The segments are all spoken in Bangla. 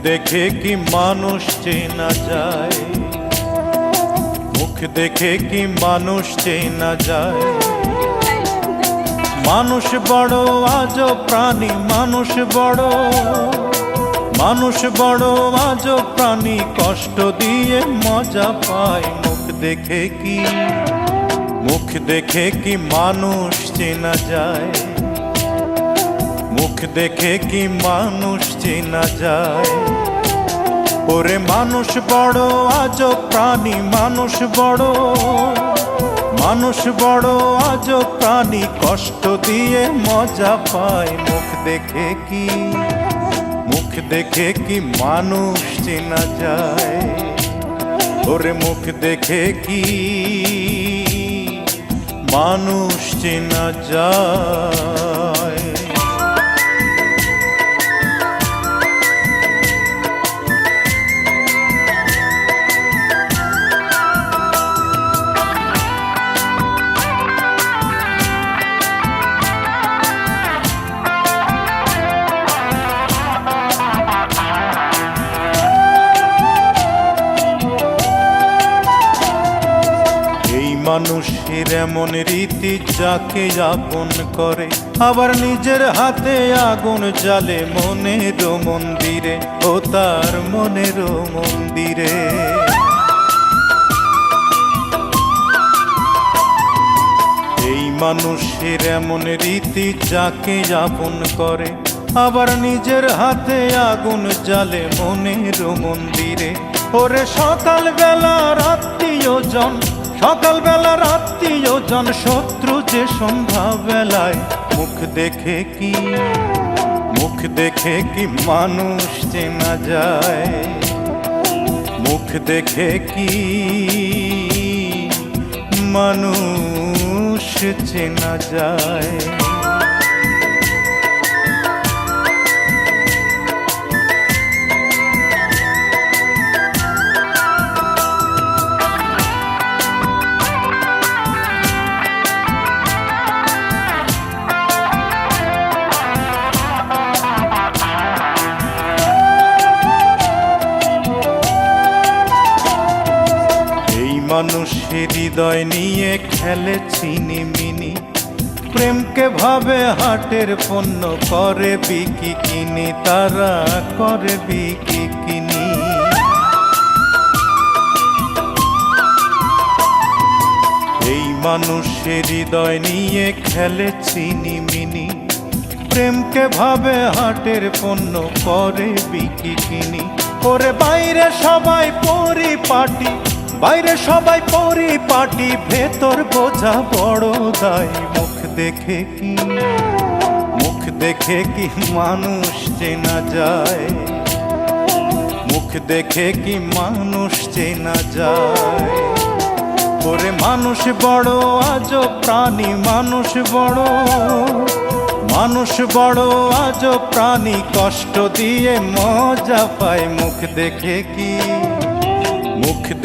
দেখে কি মানুষ চেনা যায়, মুখ দেখে কি মানুষ চেনা যায়। মানুষ বড় আজব প্রাণী, মানুষ বড় আজব প্রাণী, কষ্ট দিয়ে মজা পায়। মুখ দেখে কি মানুষ চেনা যায়, মুখ দেখে কি মানুষ চেনা যায়। ওরে মানুষ বড় আজব প্রাণী, মানুষ বড় আজব প্রাণী, কষ্ট দিয়ে মজা পায়। মুখ দেখে কি মানুষ চেনা যায়। ওরে মুখ দেখে কি মানুষ চেনা যায়। মানুষের এমন রীতি, যাকে আপন করে আবার নিজের হাতে আগুন জ্বালে মনের মন্দিরে, ও তার মনের মন্দিরে। এই মানুষের এমন রীতি, যাকে আপন করে আবার নিজের হাতে আগুন জ্বালে মনের মন্দিরে। ওরে সকালবেলা আত্মীয়জন, সকালবেলার আত্মীয়জন, শত্রু যে সন্ধ্যাবেলায়। মুখ দেখে কি মানুষ চেনা যায়, মুখ দেখে কি মানুষ চেনা যায়। মানুষের হৃদয় নিয়ে খেলে চিনিমিনি, প্রেমকে ভাবে হাটের পণ্য, করে বিকি কিনি, তারা করে বিকি কিনি। এই মানুষের হৃদয় নিয়ে খেলে চিনিমিনি, প্রেমকে ভাবে হাটের পণ্য, করে বিকি কিনি। ওরে বাইরে সবাই পরিপাটি, বাইরে সবাই পরিপাটি, ভেতর বোঝা বড় দায়। মুখ দেখে কি মানুষ চেনা যায়, মুখ দেখে কি মানুষ চেনা যায়। ওরে মানুষ বড় আজব প্রাণী, মানুষ বড় আজব প্রাণী, কষ্ট দিয়ে মজা পায়। মুখ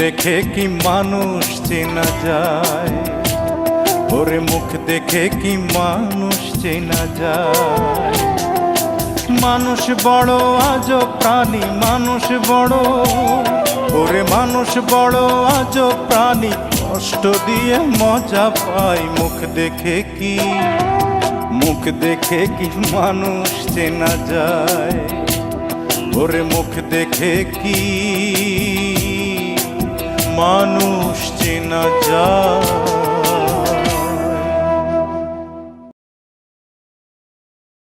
দেখে কি মানুষ চেনা যায়। ওরে মুখ দেখে কি মানুষ চেনা যায়। মানুষ বড় আজব প্রাণী, মানুষ বড়, ওরে মানুষ বড় আজব প্রাণী, কষ্ট দিয়ে মজা পায়। মুখ দেখে কি মানুষ চেনা যায়। ওরে মুখ দেখে কি মানুষ চেনা যায়।